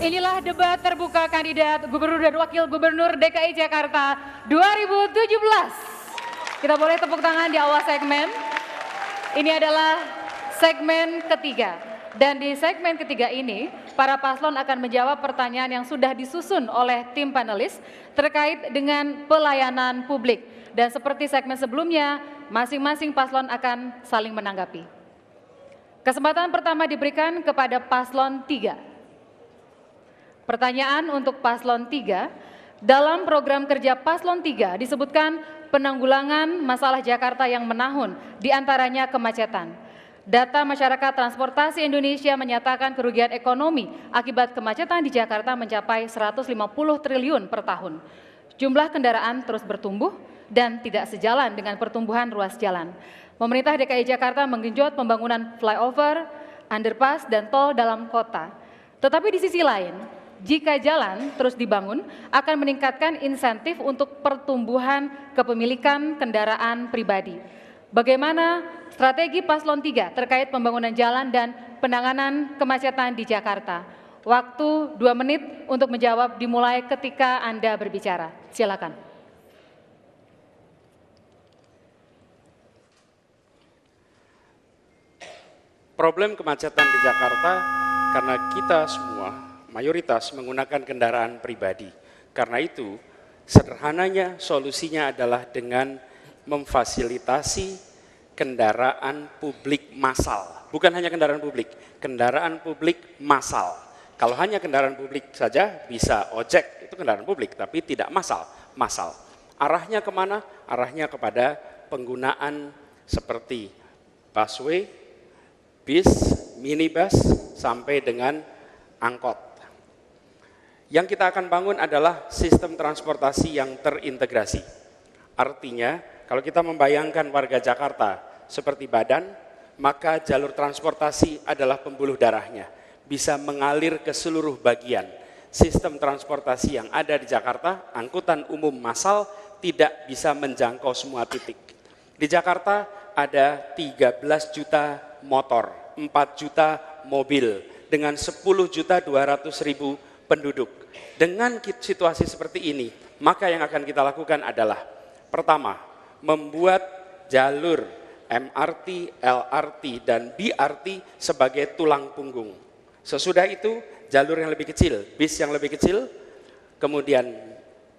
Inilah debat terbuka kandidat Gubernur dan Wakil Gubernur DKI Jakarta 2017. Kita boleh tepuk tangan di awal segmen. Ini adalah segmen ketiga. Dan di segmen ketiga ini, para paslon akan menjawab pertanyaan yang sudah disusun oleh tim panelis terkait dengan pelayanan publik. Dan seperti segmen sebelumnya, masing-masing paslon akan saling menanggapi. Kesempatan pertama diberikan kepada paslon 3. Pertanyaan untuk paslon 3, dalam program kerja paslon 3 disebutkan penanggulangan masalah Jakarta yang menahun, diantaranya kemacetan. Data Masyarakat Transportasi Indonesia menyatakan kerugian ekonomi akibat kemacetan di Jakarta mencapai 150 triliun per tahun. Jumlah kendaraan terus bertumbuh dan tidak sejalan dengan pertumbuhan ruas jalan. Pemerintah DKI Jakarta menggenjot pembangunan flyover, underpass, dan tol dalam kota. Tetapi di sisi lain, jika jalan terus dibangun, akan meningkatkan insentif untuk pertumbuhan kepemilikan kendaraan pribadi. Bagaimana strategi paslon 3 terkait pembangunan jalan dan penanganan kemacetan di Jakarta? Waktu 2 menit untuk menjawab dimulai ketika Anda berbicara. Silakan. Problem kemacetan di Jakarta karena kita semua mayoritas menggunakan kendaraan pribadi. Karena itu, sederhananya solusinya adalah dengan memfasilitasi kendaraan publik massal. Bukan hanya kendaraan publik massal. Kalau hanya kendaraan publik saja bisa ojek, itu kendaraan publik, tapi tidak massal. Arahnya kemana? Arahnya kepada penggunaan seperti busway, bis, minibus, sampai dengan angkot. Yang kita akan bangun adalah sistem transportasi yang terintegrasi. Artinya, kalau kita membayangkan warga Jakarta seperti badan, maka jalur transportasi adalah pembuluh darahnya, bisa mengalir ke seluruh bagian. Sistem transportasi yang ada di Jakarta, angkutan umum massal, tidak bisa menjangkau semua titik. Di Jakarta ada 13 juta motor, 4 juta mobil, dengan 10.200.000 penduduk. Dengan situasi seperti ini, maka yang akan kita lakukan adalah, pertama, membuat jalur MRT, LRT, dan BRT sebagai tulang punggung. Sesudah itu, jalur yang lebih kecil, bis yang lebih kecil, kemudian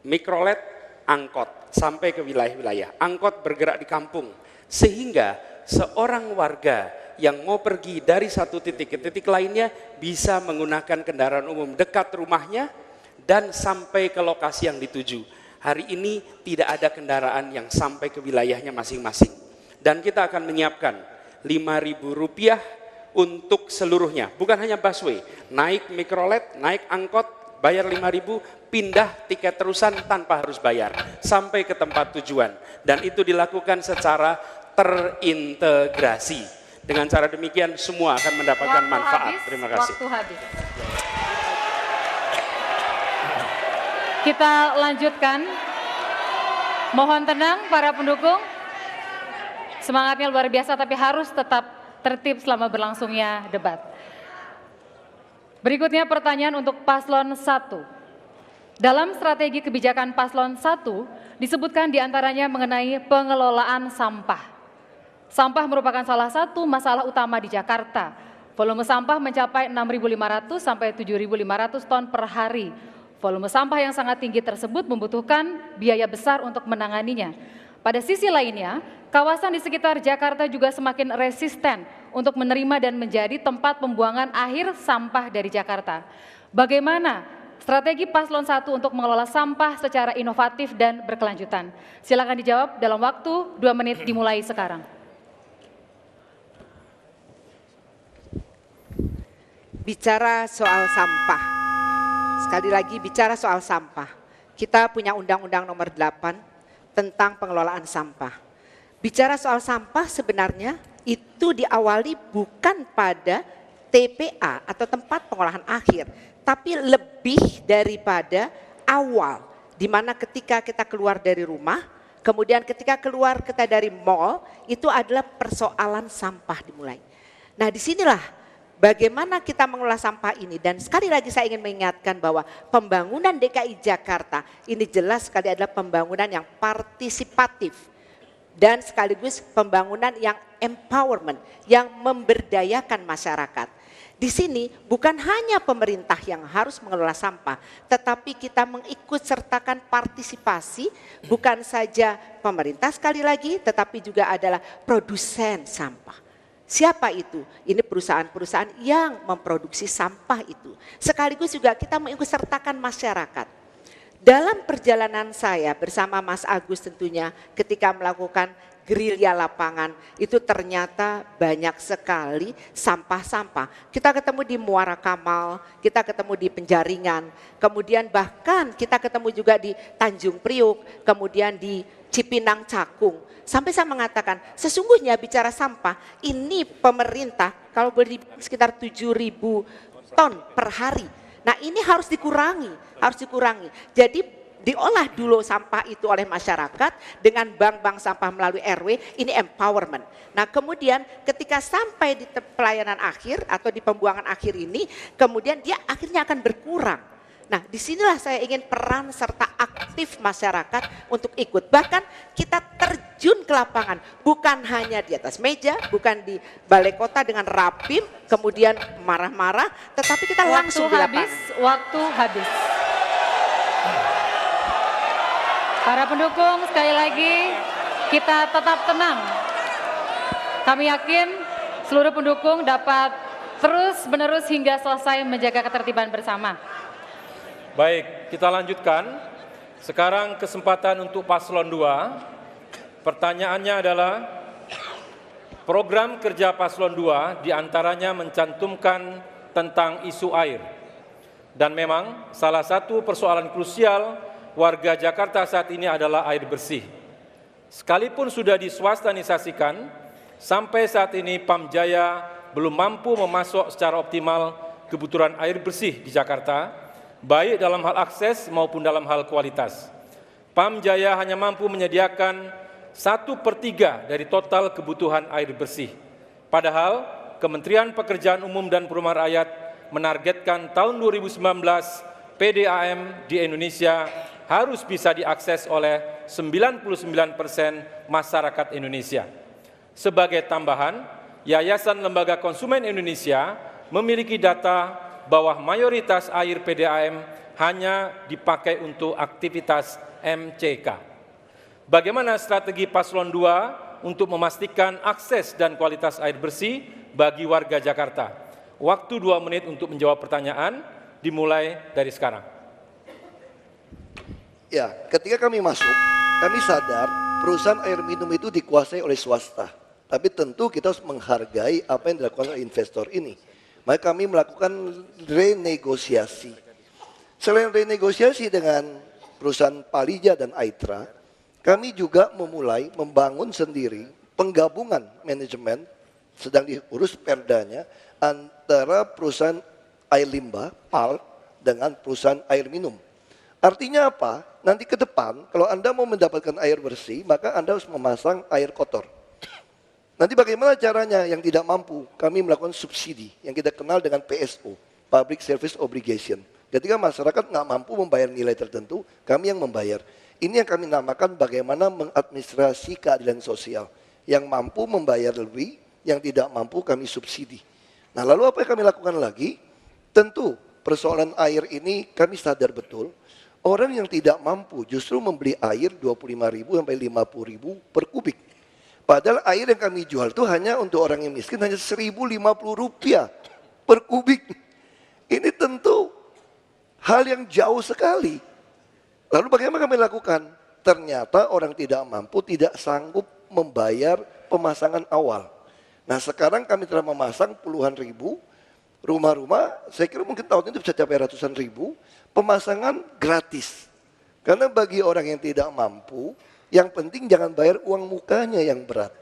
mikrolet, angkot, sampai ke wilayah-wilayah. Angkot bergerak di kampung, sehingga seorang warga yang mau pergi dari satu titik ke titik lainnya bisa menggunakan kendaraan umum dekat rumahnya dan sampai ke lokasi yang dituju. Hari ini tidak ada kendaraan yang sampai ke wilayahnya masing-masing. Dan kita akan menyiapkan Rp5.000 untuk seluruhnya, bukan hanya busway, naik mikrolet, naik angkot, bayar 5.000, pindah tiket terusan tanpa harus bayar sampai ke tempat tujuan. Dan itu dilakukan secara terintegrasi. Dengan cara demikian semua akan mendapatkan manfaat. Terima kasih. Waktu habis. Kita lanjutkan. Mohon tenang para pendukung. Semangatnya luar biasa tapi harus tetap tertib selama berlangsungnya debat. Berikutnya pertanyaan untuk paslon 1. Dalam strategi kebijakan paslon 1 disebutkan diantaranya mengenai pengelolaan sampah. Sampah merupakan salah satu masalah utama di Jakarta. Volume sampah mencapai 6.500 sampai 7.500 ton per hari. Volume sampah yang sangat tinggi tersebut membutuhkan biaya besar untuk menanganinya. Pada sisi lainnya, kawasan di sekitar Jakarta juga semakin resisten untuk menerima dan menjadi tempat pembuangan akhir sampah dari Jakarta. Bagaimana strategi paslon 1 untuk mengelola sampah secara inovatif dan berkelanjutan? Silakan dijawab dalam waktu 2 menit dimulai sekarang. Bicara soal sampah, sekali lagi bicara soal sampah, kita punya Undang-Undang Nomor 8 tentang pengelolaan sampah. Bicara soal sampah sebenarnya itu diawali bukan pada TPA atau tempat pengolahan akhir, tapi lebih daripada awal, di mana ketika kita keluar dari rumah, kemudian ketika keluar kita dari mall, itu adalah persoalan sampah dimulai. Nah disinilah bagaimana kita mengelola sampah ini. Dan sekali lagi saya ingin mengingatkan bahwa pembangunan DKI Jakarta ini jelas sekali adalah pembangunan yang partisipatif dan sekaligus pembangunan yang empowerment, yang memberdayakan masyarakat. Di sini bukan hanya pemerintah yang harus mengelola sampah, tetapi kita mengikut sertakan partisipasi bukan saja pemerintah sekali lagi, tetapi juga adalah produsen sampah. Siapa itu? Ini perusahaan-perusahaan yang memproduksi sampah itu. Sekaligus juga kita mengikut sertakan masyarakat. Dalam perjalanan saya bersama Mas Agus tentunya ketika melakukan gerilya lapangan itu ternyata banyak sekali sampah-sampah. Kita ketemu di Muara Kamal, kita ketemu di Penjaringan, kemudian bahkan kita ketemu juga di Tanjung Priuk, kemudian di Cipinang Cakung. Sampai saya mengatakan sesungguhnya bicara sampah ini pemerintah kalau boleh sekitar 7.000 ton per hari. Nah ini harus dikurangi. Jadi diolah dulu sampah itu oleh masyarakat dengan bank-bank sampah melalui RW, ini empowerment. Nah kemudian ketika sampai di pelayanan akhir atau di pembuangan akhir ini, kemudian dia akhirnya akan berkurang. Nah disinilah saya ingin peran serta aktif masyarakat untuk ikut. Bahkan kita terjun ke lapangan, bukan hanya di atas meja, bukan di balai kota dengan rapim, kemudian marah-marah, tetapi kita langsung di lapangan. Waktu habis. Para pendukung, sekali lagi kita tetap tenang. Kami yakin seluruh pendukung dapat terus-menerus hingga selesai menjaga ketertiban bersama. Baik, kita lanjutkan. Sekarang kesempatan untuk paslon 2. Pertanyaannya adalah, program kerja paslon 2 diantaranya mencantumkan tentang isu air. Dan memang salah satu persoalan krusial warga Jakarta saat ini adalah air bersih. Sekalipun sudah diswastanisasikan, sampai saat ini Pam Jaya belum mampu memasok secara optimal kebutuhan air bersih di Jakarta, baik dalam hal akses maupun dalam hal kualitas. Pam Jaya hanya mampu menyediakan 1/3 dari total kebutuhan air bersih. Padahal Kementerian Pekerjaan Umum dan Perumahan Rakyat menargetkan tahun 2019 PDAM di Indonesia harus bisa diakses oleh 99% masyarakat Indonesia. Sebagai tambahan, Yayasan Lembaga Konsumen Indonesia memiliki data bahwa mayoritas air PDAM hanya dipakai untuk aktivitas MCK. Bagaimana strategi paslon 2 untuk memastikan akses dan kualitas air bersih bagi warga Jakarta? Waktu 2 menit untuk menjawab pertanyaan, dimulai dari sekarang. Ya, ketika kami masuk, kami sadar perusahaan air minum itu dikuasai oleh swasta. Tapi tentu kita harus menghargai apa yang dilakukan oleh investor ini. Maka kami melakukan renegosiasi. Selain renegosiasi dengan perusahaan Palija dan Aitra, kami juga memulai membangun sendiri penggabungan manajemen, sedang diurus perdanya, antara perusahaan air limbah, PAL, dengan perusahaan air minum. Artinya apa? Nanti ke depan, kalau Anda mau mendapatkan air bersih, maka Anda harus memasang air kotor. Nanti bagaimana caranya yang tidak mampu? Kami melakukan subsidi, yang kita kenal dengan PSO, Public Service Obligation. Ketika masyarakat nggak mampu membayar nilai tertentu, kami yang membayar. Ini yang kami namakan bagaimana mengadministrasi keadilan sosial. Yang mampu membayar lebih, yang tidak mampu kami subsidi. Nah lalu apa yang kami lakukan lagi? Tentu persoalan air ini kami sadar betul, orang yang tidak mampu justru membeli air 25.000 sampai 50.000 per kubik. Padahal air yang kami jual itu hanya untuk orang yang miskin hanya 1.050 rupiah per kubik. Ini tentu hal yang jauh sekali. Lalu bagaimana kami lakukan? Ternyata orang tidak mampu tidak sanggup membayar pemasangan awal. Nah sekarang kami telah memasang puluhan ribu rumah-rumah, saya kira mungkin tahun ini bisa capai ratusan ribu, pemasangan gratis. Karena bagi orang yang tidak mampu, yang penting jangan bayar uang mukanya yang berat.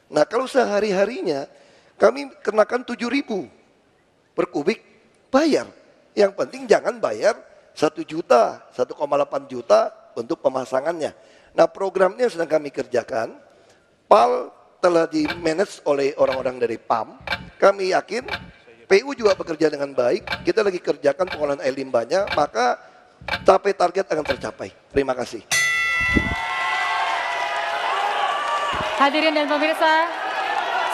Nah kalau sehari-harinya kami kenakan 7.000 per kubik, bayar. Yang penting jangan bayar 1 juta, 1,8 juta untuk pemasangannya. Nah programnya sedang kami kerjakan, PAL telah di-manage oleh orang-orang dari PAM. Kami yakin PU juga bekerja dengan baik, kita lagi kerjakan pengolahan air limbahnya, maka capai target akan tercapai. Terima kasih. Hadirin dan pemirsa,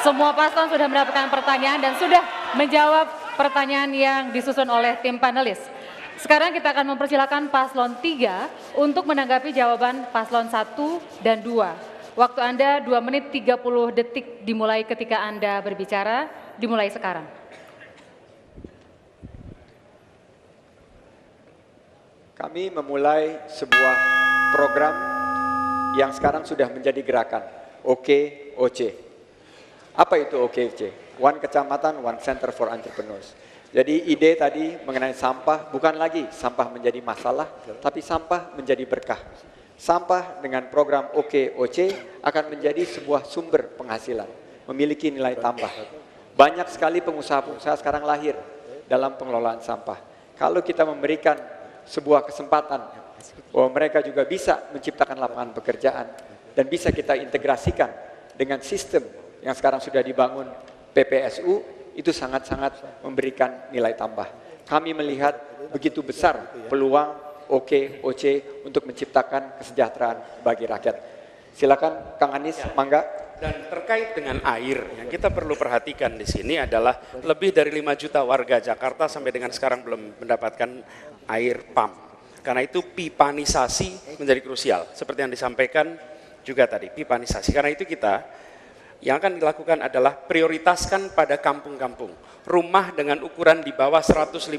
semua paslon sudah mendapatkan pertanyaan dan sudah menjawab pertanyaan yang disusun oleh tim panelis. Sekarang kita akan mempersilakan paslon 3 untuk menanggapi jawaban paslon 1 dan 2. Waktu Anda 2 menit 30 detik dimulai ketika Anda berbicara, dimulai sekarang. Kami memulai sebuah program yang sekarang sudah menjadi gerakan, OKOC. Apa itu OKOC? One Kecamatan, One Center for Entrepreneurs. Jadi ide tadi mengenai sampah, bukan lagi sampah menjadi masalah, tapi sampah menjadi berkah. Sampah dengan program OKOC akan menjadi sebuah sumber penghasilan, memiliki nilai tambah. Banyak sekali pengusaha-pengusaha sekarang lahir dalam pengelolaan sampah. Kalau kita memberikan sebuah kesempatan bahwa mereka juga bisa menciptakan lapangan pekerjaan dan bisa kita integrasikan dengan sistem yang sekarang sudah dibangun PPSU, itu sangat-sangat memberikan nilai tambah. Kami melihat begitu besar peluang OKOC untuk menciptakan kesejahteraan bagi rakyat. Silakan Kang Anies, mangga. Dan terkait dengan air, yang kita perlu perhatikan di sini adalah lebih dari 5 juta warga Jakarta sampai dengan sekarang belum mendapatkan air pump. Karena itu pipanisasi menjadi krusial. Seperti yang disampaikan juga tadi, pipanisasi. Karena itu kita yang akan dilakukan adalah prioritaskan pada kampung-kampung. Rumah dengan ukuran di bawah 150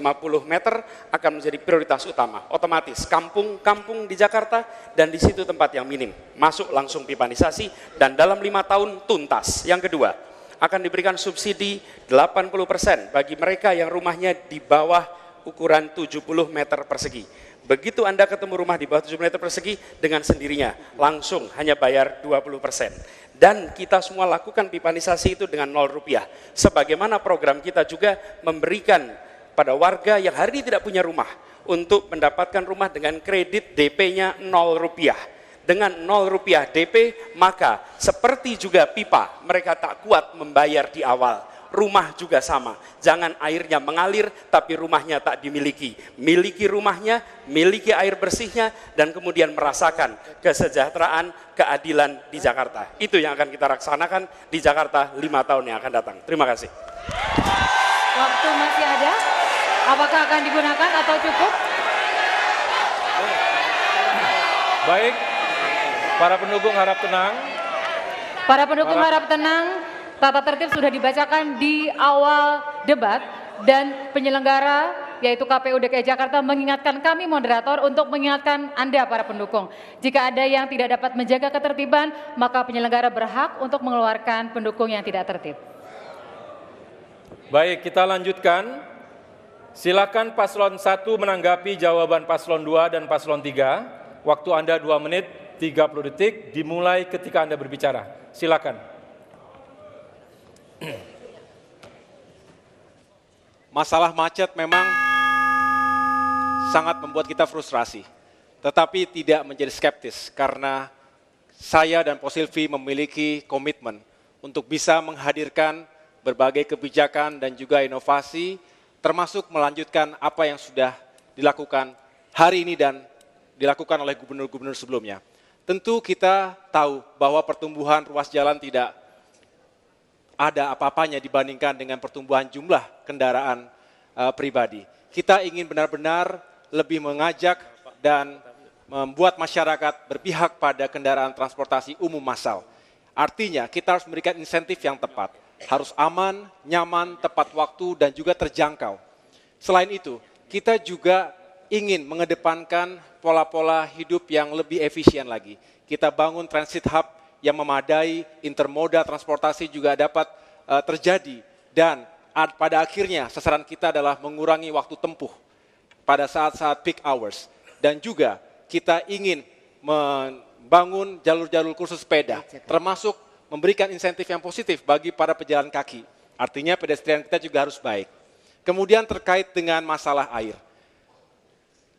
meter akan menjadi prioritas utama. Otomatis kampung-kampung di Jakarta dan di situ tempat yang minim. Masuk langsung pipanisasi dan dalam 5 tahun tuntas. Yang kedua, akan diberikan subsidi 80% bagi mereka yang rumahnya di bawah ukuran 70 meter persegi. Begitu Anda ketemu rumah di bawah 70 meter persegi, dengan sendirinya langsung hanya bayar 20%. Dan kita semua lakukan pipanisasi itu dengan 0 rupiah. Sebagaimana program kita juga memberikan pada warga yang hari ini tidak punya rumah untuk mendapatkan rumah dengan kredit DP-nya 0 rupiah. Dengan 0 rupiah DP, maka seperti juga pipa, mereka tak kuat membayar di awal. Rumah juga sama, jangan airnya mengalir tapi rumahnya tak dimiliki. Miliki rumahnya, miliki air bersihnya, dan kemudian merasakan kesejahteraan, keadilan di Jakarta. Itu yang akan kita laksanakan di Jakarta 5 tahun yang akan datang. Terima kasih. Waktu masih ada, apakah akan digunakan atau cukup? Baik, para pendukung harap tenang. Para pendukung harap tenang. Tata tertib sudah dibacakan di awal debat dan penyelenggara yaitu KPU DKI Jakarta mengingatkan kami moderator untuk mengingatkan Anda para pendukung. Jika ada yang tidak dapat menjaga ketertiban, maka penyelenggara berhak untuk mengeluarkan pendukung yang tidak tertib. Baik, kita lanjutkan. Silakan paslon 1 menanggapi jawaban paslon 2 dan paslon 3. Waktu Anda 2 menit 30 detik dimulai ketika Anda berbicara. Silakan. Masalah macet memang sangat membuat kita frustrasi, tetapi tidak menjadi skeptis karena saya dan Pak Silvi memiliki komitmen untuk bisa menghadirkan berbagai kebijakan dan juga inovasi, termasuk melanjutkan apa yang sudah dilakukan hari ini dan dilakukan oleh gubernur-gubernur sebelumnya. Tentu kita tahu bahwa pertumbuhan ruas jalan tidak ada apa-apanya dibandingkan dengan pertumbuhan jumlah kendaraan pribadi. Kita ingin benar-benar lebih mengajak dan membuat masyarakat berpihak pada kendaraan transportasi umum massal. Artinya kita harus memberikan insentif yang tepat, harus aman, nyaman, tepat waktu, dan juga terjangkau. Selain itu, kita juga ingin mengedepankan pola-pola hidup yang lebih efisien lagi. Kita bangun transit hub yang memadai, intermoda transportasi juga dapat terjadi, dan pada akhirnya sasaran kita adalah mengurangi waktu tempuh pada saat-saat peak hours, dan juga kita ingin membangun jalur-jalur khusus sepeda, termasuk memberikan insentif yang positif bagi para pejalan kaki. Artinya pedestrian kita juga harus baik. Kemudian terkait dengan masalah air,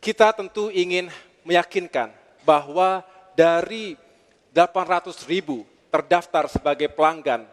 kita tentu ingin meyakinkan bahwa dari 800.000 terdaftar sebagai pelanggan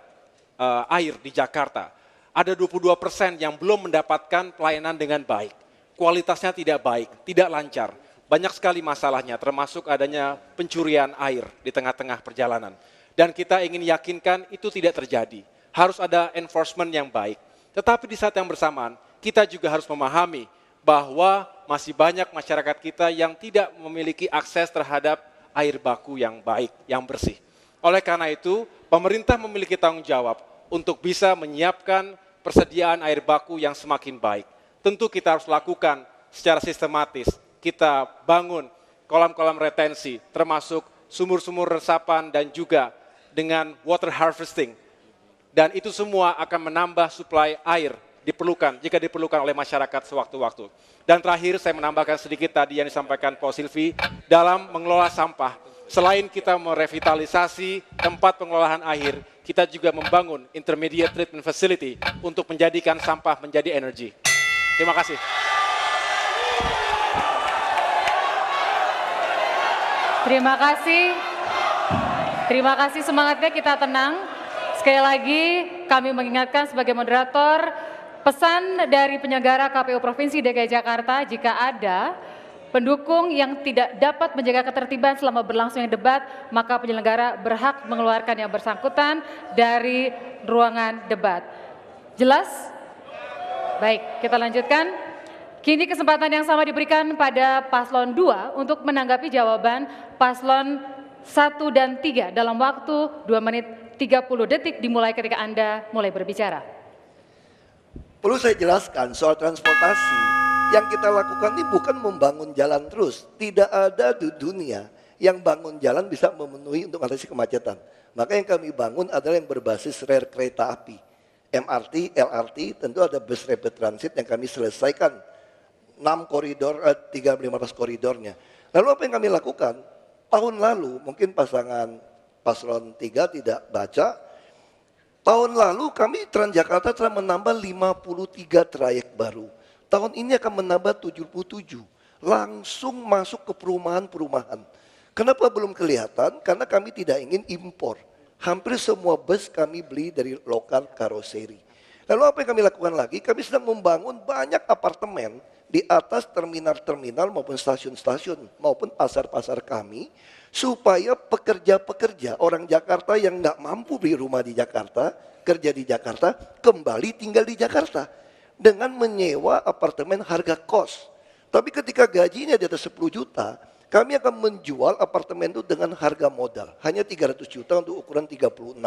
air di Jakarta, Ada 22% yang belum mendapatkan pelayanan dengan baik. Kualitasnya tidak baik, tidak lancar. Banyak sekali masalahnya, termasuk adanya pencurian air di tengah-tengah perjalanan. Dan kita ingin yakinkan itu tidak terjadi. Harus ada enforcement yang baik. Tetapi di saat yang bersamaan, kita juga harus memahami bahwa masih banyak masyarakat kita yang tidak memiliki akses terhadap air baku yang baik, yang bersih. Oleh karena itu, pemerintah memiliki tanggung jawab untuk bisa menyiapkan persediaan air baku yang semakin baik. Tentu kita harus lakukan secara sistematis. Kita bangun kolam-kolam retensi, termasuk sumur-sumur resapan dan juga dengan water harvesting. Dan itu semua akan menambah suplai air jika diperlukan oleh masyarakat sewaktu-waktu. Dan terakhir saya menambahkan sedikit tadi yang disampaikan Pak Silvi, dalam mengelola sampah. Selain kita merevitalisasi tempat pengelolaan air, kita juga membangun intermediate treatment facility untuk menjadikan sampah menjadi energi. Terima kasih. Terima kasih semangatnya, kita tenang. Sekali lagi kami mengingatkan sebagai moderator, pesan dari penyelenggara KPU Provinsi DKI Jakarta, jika ada pendukung yang tidak dapat menjaga ketertiban selama berlangsungnya debat, maka penyelenggara berhak mengeluarkan yang bersangkutan dari ruangan debat. Jelas? Baik, kita lanjutkan. Kini kesempatan yang sama diberikan pada Paslon 2 untuk menanggapi jawaban Paslon 1 dan 3 dalam waktu 2 menit 30 detik dimulai ketika Anda mulai berbicara. Perlu saya jelaskan soal transportasi, yang kita lakukan ini bukan membangun jalan terus. Tidak ada di dunia yang bangun jalan bisa memenuhi untuk mengatasi kemacetan. Maka yang kami bangun adalah yang berbasis rel kereta api. MRT, LRT, tentu ada bus rapid transit yang kami selesaikan 15 koridornya. Lalu apa yang kami lakukan? Tahun lalu mungkin pasangan Paslon 3 tidak baca. Tahun lalu kami Transjakarta telah menambah 53 trayek baru. Tahun ini akan menambah 77. Langsung masuk ke perumahan-perumahan. Kenapa belum kelihatan? Karena kami tidak ingin impor. Hampir semua bus kami beli dari lokal karoseri. Lalu apa yang kami lakukan lagi? Kami sedang membangun banyak apartemen di atas terminal-terminal maupun stasiun-stasiun maupun pasar-pasar kami, supaya pekerja-pekerja orang Jakarta yang nggak mampu beli rumah di Jakarta, kerja di Jakarta, kembali tinggal di Jakarta dengan menyewa apartemen harga kos. Tapi ketika gajinya di atas 10 juta, kami akan menjual apartemen itu dengan harga modal, hanya 300 juta untuk ukuran 36.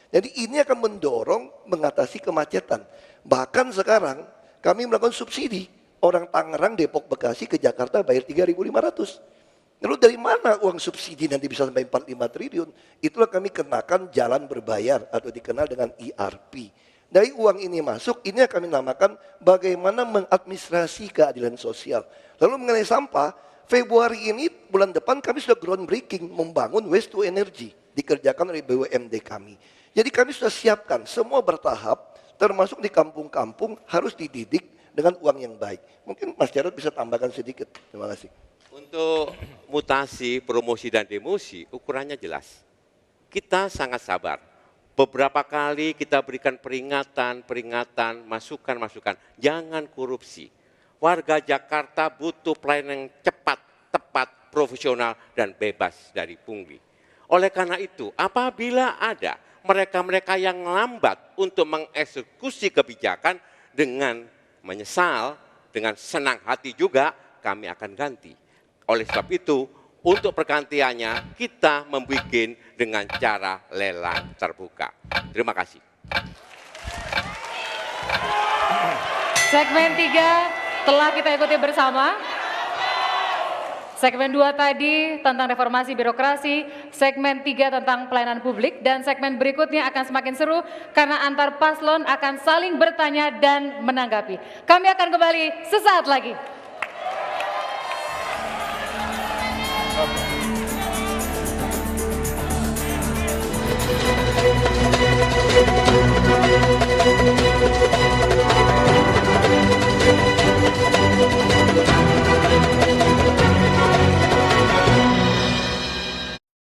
Jadi ini akan mendorong mengatasi kemacetan. Bahkan sekarang kami melakukan subsidi. Orang Tangerang, Depok, Bekasi ke Jakarta bayar 3.500. Lalu dari mana uang subsidi nanti bisa sampai 45 triliun? Itulah kami kenakan jalan berbayar atau dikenal dengan ERP. Dari uang ini masuk, ini yang kami namakan bagaimana mengadministrasi keadilan sosial. Lalu mengenai sampah, Februari ini bulan depan kami sudah groundbreaking membangun waste to energy. Dikerjakan oleh BUMD kami. Jadi kami sudah siapkan semua bertahap, termasuk di kampung-kampung harus dididik dengan uang yang baik. Mungkin Mas Jarod bisa tambahkan sedikit. Terima kasih. Untuk mutasi, promosi, dan demosi, ukurannya jelas. Kita sangat sabar. Beberapa kali kita berikan peringatan, masukan. Jangan korupsi. Warga Jakarta butuh pelayanan yang cepat, tepat, profesional, dan bebas dari pungli. Oleh karena itu, apabila ada mereka-mereka yang lambat untuk mengeksekusi kebijakan dengan menyesal, dengan senang hati juga kami akan ganti. Oleh sebab itu, untuk pergantiannya kita membuat dengan cara lelang terbuka. Terima kasih. Segmen 3 telah kita ikuti bersama. Segmen 2 tadi tentang reformasi birokrasi, segmen 3 tentang pelayanan publik, dan segmen berikutnya akan semakin seru karena antar paslon akan saling bertanya dan menanggapi. Kami akan kembali sesaat lagi.